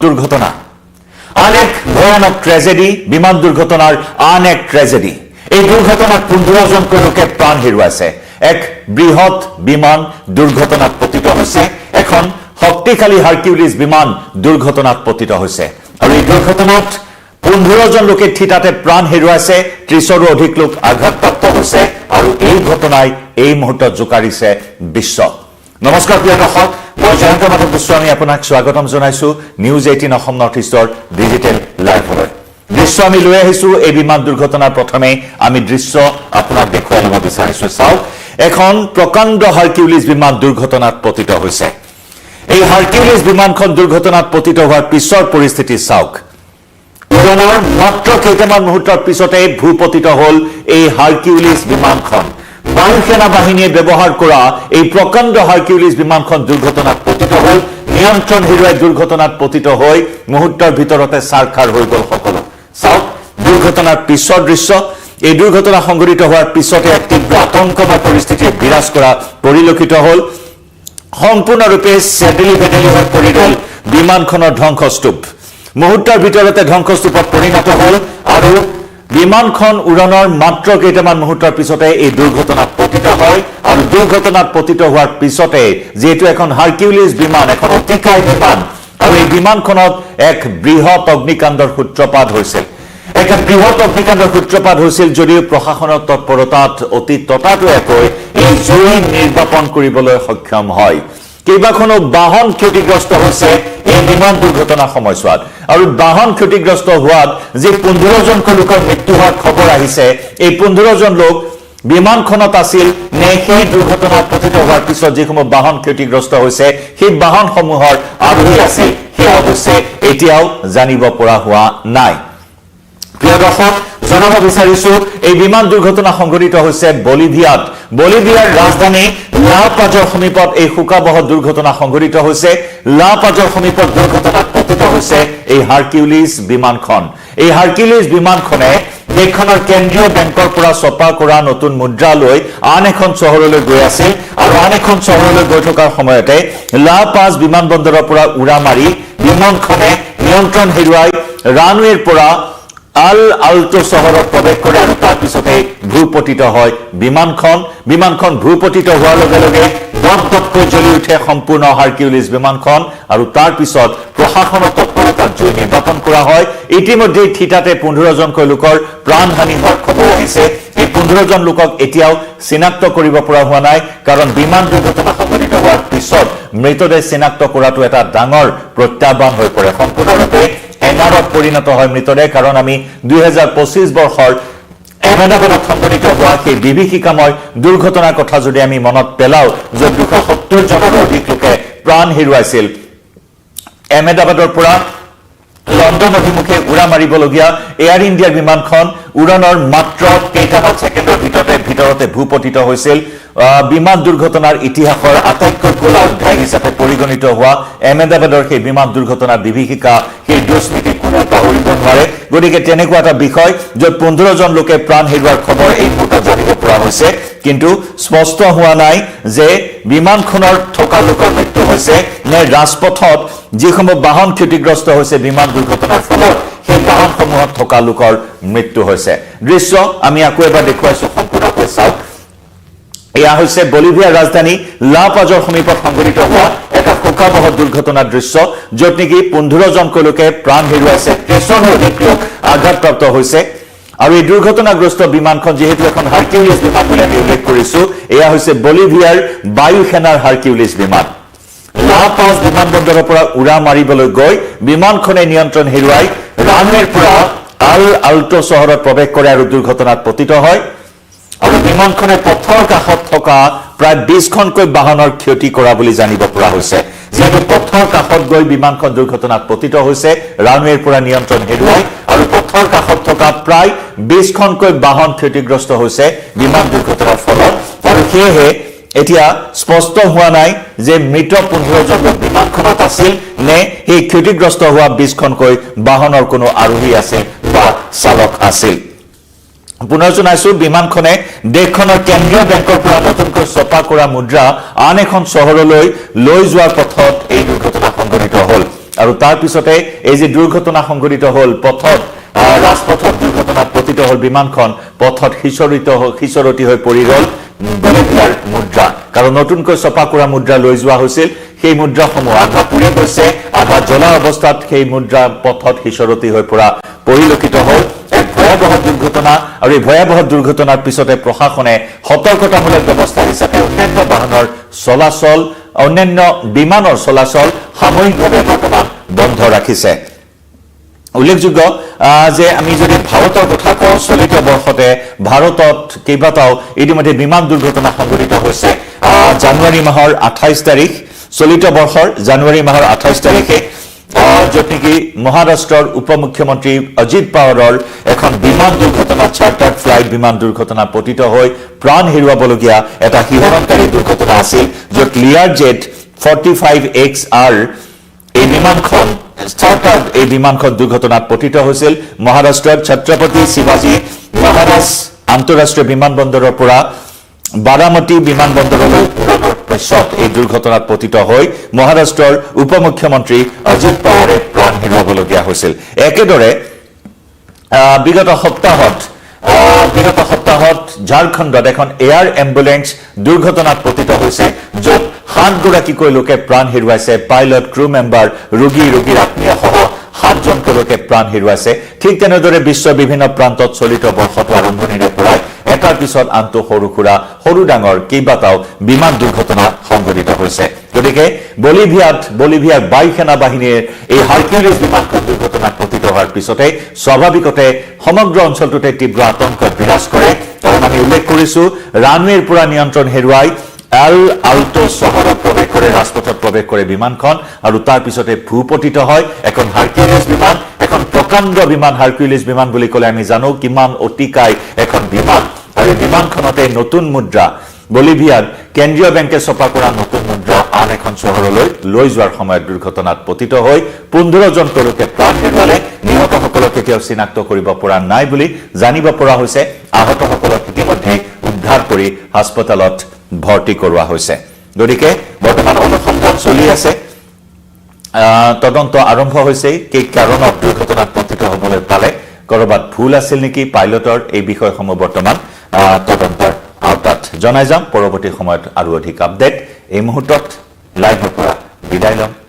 দুৰ্ঘটনা আন এক ভয়ানক ট্ৰ্যাজেডি বিমান দুৰ্ঘটনাৰ আন এক ট্ৰ্যাজেডি এই দুৰ্ঘটনাত 15 জনকৈ লোকে প্ৰাণ হেৰুৱাইছে এক বৃহৎ বিমান দুৰ্ঘটনাত পতিত হৈছে এখন শক্তিশালী হাৰকিউলিছ বিমান দুৰ্ঘটনাত পতিত হৈছে আৰু এই দুৰ্ঘটনাত 15 জন লোকে থিতাতে প্ৰাণ হেৰুৱাইছে 30ৰো অধিক লোক আঘাতপ্ৰাপ্ত হৈছে আৰু এই ঘটনাই এই মুহূৰ্তত জোকাৰিছে বিশ্ব নমস্কাৰ প্ৰিয় দৰ্শক মই জয়ন্ত মাধৱ গোস্বামী আপোনাক স্বাগতম জনাইছো নিউজ 18 অসম নৰ্থ ইষ্টৰ ডিজিটেল লাইভলৈ দৃশ্য আমি লৈ আহিছো এই বিমান দুৰ্ঘটনাৰ প্ৰথমে আমি দৃশ্য আপোনাক দেখুৱাই দিব বিচাৰিছো চাওক এখন প্ৰকাণ্ড হাৰকিউলিছ বিমান দুৰ্ঘটনাত পতিত হৈছে এই হাৰকিউলিছ বিমানখন দুৰ্ঘটনাত পতিত হোৱাৰ পিছৰ পৰিস্থিতি চাওক উৰণৰ মাত্ৰ কেইটামান মুহূৰ্তৰ পিছতে ভূপতিত হ'ল এই হাৰকিউলিছ বিমানখন বায়ু সেনা বাহিনীয়ে ব্যৱহাৰ কৰা এই প্ৰকাণ্ড হাৰকিউলিছ বিমানখন দুৰ্ঘটনাত পতিত হ'ল নিয়ন্ত্ৰণ হেৰুৱাই দুৰ্ঘটনাত পতিত হৈ মুহূৰ্তৰ ভিতৰতে চাৰখাৰ হৈ গ'ল সকলো চাওক দুৰ্ঘটনাৰ পিছৰ দৃশ্য এই দুৰ্ঘটনা সংঘটিত হোৱাৰ পিছতে এক তীব্ৰ আতংকময় পৰিস্থিতিয়ে বিৰাজ কৰা পৰিলক্ষিত হ'ল সম্পূৰ্ণৰূপে চেডেলি বেডেলি হৈ পৰি গ'ল বিমানখনৰ ধ্বংসস্তূপ মুহূৰ্তৰ ভিতৰতে ধ্বংসস্তূপত পৰিণত হ'ল আৰু বিমানখন উৰণৰ মাত্ৰ কেইটামান মুহূৰ্তৰ পিছতে এই দুৰ্ঘটনাত পতিত হয় আৰু দুৰ্ঘটনাত পতিত হোৱাৰ পিছতে যেহেতু এখন হাৰকিউলিছ বিমান এখন অতিকায় বিমান আৰু এই বিমানখনত এক বৃহৎ অগ্নিকাণ্ডৰ সূত্ৰপাত হৈছিল একটা বৃহৎ অগ্নিকাণ্ডৰ সূত্ৰপাত হৈছিল যদিও প্ৰশাসনৰ তৎপৰতাত অতি ততাতৈয়াকৈ এই জুই নিৰ্বাপন কৰিবলৈ সক্ষম হয় কেইবাখনো বাহন ক্ষতিগ্ৰস্ত হৈছে এই বিমান দুৰ্ঘটনা সময়ছোৱাত আৰু বাহন ক্ষতিগ্ৰস্ত হোৱাত যে 15 জনকৈ লোকৰ মৃত্যু হোৱাৰ খবৰ আহিছে এই 15 জন লোক বিমানখনত আছিল নে সেই দুৰ্ঘটনাত পতিত হোৱাৰ পিছত যিসমূহ বাহন ক্ষতিগ্ৰস্ত হৈছে সেই বাহনসমূহৰ আৰোহী আছিল সেই অৱশ্যে এতিয়াও জানিব পৰা হোৱা নাই প্ৰিয় দৰ্শক জনাব বিচাৰিছো এই বিমান দুৰ্ঘটনা সংঘটিত হৈছে বলিভিয়াৰ ৰাজধানী লা পাজৰ সমীপত এই শোকাবহ দুৰ্ঘটনা সংঘটিত হৈছে লা পাজৰ সমীপত দুৰ্ঘটনাত পতিত হৈছে এই হাৰকিউলিছ বিমানখন এই হাৰকিউলিছ বিমানখনে দেশখনৰ কেন্দ্ৰীয় বেংকৰ পৰা ছপা কৰা নতুন মুদ্ৰা লৈ আন এখন চহৰলৈ গৈ আছিল আৰু আন এখন চহৰলৈ গৈ থকাৰ সময়তে লা পাজ বিমানবন্দৰৰ পৰা উৰা মাৰি বিমানখনে নিয়ন্ত্ৰণ হেৰুৱাই ৰানৱেৰ পৰা আল আল্টো চহৰত প্ৰৱেশ কৰে আৰু তাৰ পিছতে ভূপতিত হয় বিমানখন ভূপতিত হোৱাৰ লগে লগে দপদপকৈ জ্বলি উঠে সম্পূৰ্ণ হাৰকিউলিছ বিমানখন আৰু তাৰ পিছত প্ৰশাসনৰ তৎপৰতাত জুই নিৰ্বাপন কৰা হয় ইতিমধ্যে থিতাতে 15 জনকৈ লোকৰ প্ৰাণহানি হোৱাৰ খবৰ আহিছে এই 15 জন লোকক এতিয়াও চিনাক্ত কৰিব পৰা হোৱা নাই কাৰণ বিমান দুৰ্ঘটনা সংঘটিত হোৱাৰ পিছত মৃতদেহ চিনাক্ত কৰাটো এটা ডাঙৰ প্ৰত্যাহ্বান হৈ পৰে সম্পূৰ্ণৰূপে এনাৰত পৰিণত হয় মৃতদেহ কাৰণ আমি 2025 বৰ্ষৰ আহমেদাবাদত সংঘটিত হোৱা সেই বিভীষিকাময় দুৰ্ঘটনাৰ কথা যদি আমি মনত পেলাও য'ত 270 জনৰ অধিক লোকে প্ৰাণ হেৰুৱাইছিল আহমেদাবাদৰ পৰা লণ্ডন অভিমুখে উৰা মাৰিবলগীয়া এয়াৰ ইণ্ডিয়াৰ বিমানখন উৰণৰ মাত্ৰ কেইটামান ছেকেণ্ডৰ ভিতৰতে ভূপতিত হৈছিল বিমান দুৰ্ঘটনাৰ ইতিহাসৰ আটাইতকৈ ক'লা অধ্যায় হিচাপে পৰিগণিত হোৱা আহমেদাবাদৰ সেই বিমান দুৰ্ঘটনাৰ বিভীষিকা সেই দুৰ্স্মৃতি কোনো পাহৰিব নোৱাৰে গতিকে তেনেকুৱা এটা বিষয় য'ত 15 জন লোকে প্ৰাণ হেৰুৱাৰ খবৰ এই মুহূৰ্তত জানিব পৰা হৈছে কিন্তু স্পষ্ট হোৱা নাই যে বিমানখনৰ থকা লোকৰ মৃত্যু হৈছে নে ৰাজপথত যিসমূহ বাহন ক্ষতিগ্ৰস্ত হৈছে বিমান দুৰ্ঘটনাৰ ফলত সেই বাহনসমূহত থকা লোকৰ মৃত্যু হৈছে দৃশ্য আমি আকৌ এবাৰ দেখুৱাইছো সম্পূৰ্ণকৈ চাওক এয়া হৈছে বলিভিয়াৰ ৰাজধানী লা পাজৰ সমীপত সংঘটিত হোৱা এটা শোকাবহ দুৰ্ঘটনাৰ দৃশ্য য'ত নেকি 15 জনকৈ লোকে প্ৰাণ হেৰুৱাইছে 30ৰো অধিক লোক আঘাতপ্ৰাপ্ত হৈছে আৰু এই দুৰ্ঘটনাগ্ৰস্ত বিমানখন যেহেতু এখন হাৰকিউলিছ বিমান বুলি আমি উল্লেখ কৰিছো এয়া হৈছে বলিভিয়াৰ বায়ু সেনাৰ হাৰকিউলিছ বিমান লা পাজ বিমানবন্দৰৰ পৰা উৰা মাৰিবলৈ গৈ বিমানখনে নিয়ন্ত্ৰণ হেৰুৱাই ৰানৱেৰ পৰা আল আল্টো চহৰত প্ৰৱেশ কৰে আৰু দুৰ্ঘটনাত পতিত হয় আৰু বিমানখনে পথৰ কাষত থকা প্ৰায় 20খনকৈ বাহনৰ ক্ষতি কৰা বুলি জানিব পৰা হৈছে যেহেতু পথৰ কাষত গৈ বিমানখন দুৰ্ঘটনাত পতিত হৈছে ৰানৱেৰ পৰা নিয়ন্ত্ৰণ হেৰুৱাই আৰু পথৰ কাষত থকা প্ৰায় 20খনকৈ বাহন ক্ষতিগ্ৰস্ত হৈছে বিমান দুৰ্ঘটনাৰ ফলত আৰু সেয়েহে এতিয়া স্পষ্ট হোৱা নাই যে মৃত 15 জন বিমানখনত আছিল নে এই ক্ষতিগ্ৰস্ত হোৱা 20খনকৈ বাহনৰ কোনো আৰোহী আছিল বা চালক আছিল পুনৰ জনাইছো বিমানখনে দেশখনৰ কেন্দ্ৰীয় বেংকৰ পৰা নতুনকৈ ছপা কৰা মুদ্ৰা আন এখন চহৰলৈ লৈ যোৱাৰ পথত এই দুৰ্ঘটনা সংঘটিত হ'ল আৰু তাৰ পিছতে এই যে দুৰ্ঘটনা সংঘটিত হ'ল পথত ৰাজপথত দুৰ্ঘটনাত পতিত হ'ল বিমানখন পথত সিঁচৰতি হৈ পৰি গ'ল বলিভিয়াৰ মুদ্ৰা কাৰণ নতুনকৈ ছপা কৰা মুদ্ৰা লৈ যোৱা হৈছিল সেই মুদ্ৰাসমূহ আধা পুৰি গৈছে আধা জ্বলা অৱস্থাত সেই মুদ্ৰা পথত সিঁচৰতি হৈ পৰা পৰিলক্ষিত হ'ল এক ভয়াৱহ দুৰ্ঘটনা আৰু এই ভয়াৱহ দুৰ্ঘটনাৰ পিছতে প্ৰশাসনে সতৰ্কতামূলক ব্যৱস্থা হিচাপে অন্যান্য বাহনৰ চলাচল অন্যান্য বিমানৰ চলাচল সাময়িকভাৱে বৰ্তমান বন্ধ ৰাখিছে উল্লেখযোগ্য যে আমি যদি ভাৰতৰ কথা কওঁ চলিত বৰ্ষতে ভাৰতত কেইবাটাও ইতিমধ্যে বিমান দুৰ্ঘটনা সংঘটিত হৈছে জানুৱাৰী মাহৰ 28 তাৰিখ চলিত বৰ্ষৰ জানুৱাৰী মাহৰ 28 তাৰিখে য'ত নেকি মহাৰাষ্ট্ৰৰ উপ মুখ্যমন্ত্ৰী অজিত পাৱাৰৰ এখন বিমান দুৰ্ঘটনাত চাৰ্টাৰ্ড ফ্লাইট বিমান দুৰ্ঘটনাত পতিত হৈ প্ৰাণ হেৰুৱাবলগীয়া এটা শিহৰণকাৰী দুৰ্ঘটনা আছিল য'ত লিয়াৰ জেট 45XR এই বিমানখন দুৰ্ঘটনাত পতিত হৈছিল মহাৰাষ্ট্ৰৰ ছত্ৰপতি শিৱাজী মহাৰাজ আন্তঃৰাষ্ট্ৰীয় বিমানবন্দৰৰ পৰা বাৰামতী বিমানবন্দৰলৈ উৰণৰ পিছত এই দুৰ্ঘটনাত পতিত হৈ মহাৰাষ্ট্ৰৰ উপ মুখ্যমন্ত্ৰী অজিত পাৱাৰে প্ৰাণ হেৰুৱাবলগীয়া হৈছিল একেদৰে বিগত সপ্তাহত ঝাৰখণ্ডত এখন এয়াৰ এম্বুলেন্স দুৰ্ঘটনাত পতিত হৈছে য'ত 7 গৰাকীকৈ লোকে প্ৰাণ হেৰুৱাইছে পাইলট ক্ৰু মেম্বাৰ ৰোগীৰ আত্মীয়সহ 7জনকৈ লোকে প্ৰাণ হেৰুৱাইছে ঠিক তেনেদৰে বিশ্বৰ বিভিন্ন প্ৰান্তত চলিত বৰ্ষটো আৰম্ভণিৰে পৰাই এটাৰ পিছত আনটো সৰু ডাঙৰ কেইবাটাও বিমান দুৰ্ঘটনা সংঘটিত হৈছে গতিকে বলিভিয়াৰ বায়ু সেনা বাহিনীৰ এই হাৰকিউলিছ বিমানখন দুৰ্ঘটনাত পতিত হোৱাৰ পিছতে স্বাভাৱিকতে সমগ্ৰ অঞ্চলটোতে তীব্ৰ আতংক বিৰাজ কৰে কাৰণ আমি উল্লেখ কৰিছো ৰানৱেৰ পৰা নিয়ন্ত্ৰণ হেৰুৱাই এল আল্টো চহৰত প্ৰৱেশ কৰে ৰাজপথত প্ৰৱেশ কৰে বিমানখন আৰু তাৰ পিছতে ভূপতিত হয় এখন হাৰকিউলিছ বিমান এখন প্ৰকাণ্ড বিমান হাৰকিউলিছ বিমান বুলি ক'লে আমি জানো কিমান অতিকায় এখন বিমান আৰু বিমানখনতে নতুন মুদ্ৰা বলিভিয়াৰ কেন্দ্ৰীয় বেংকে ছপা কৰা নতুন মুদ্ৰা আন এখন চহৰলৈ লৈ যোৱাৰ সময়ত দুৰ্ঘটনাত পতিত হৈ 15জনকৈ লোকে প্ৰাণ হেৰুৱালে নিহতসকলক কেতিয়াও চিনাক্ত কৰিব পৰা নাই বুলি জানিব পৰা হৈছে আহতসকলক ইতিমধ্যে উদ্ধাৰ কৰি হাস্পতালত ভৰ্তি কৰোৱা হৈছে গতিকে বৰ্তমান অনুসন্ধান চলি আছে তদন্ত আৰম্ভ হৈছে কি কাৰণত দুৰ্ঘটনাত পতিত হ'বলৈ পালে কৰবাত ভুল আছিল নেকি পাইলটৰ এই বিষয়সমূহ বৰ্তমান তদন্তৰ আওতাত জনাই যাম পৰৱৰ্তী সময়ত আৰু অধিক আপডেট এই মুহূৰ্তত লাইভৰ পৰা বিদায় লম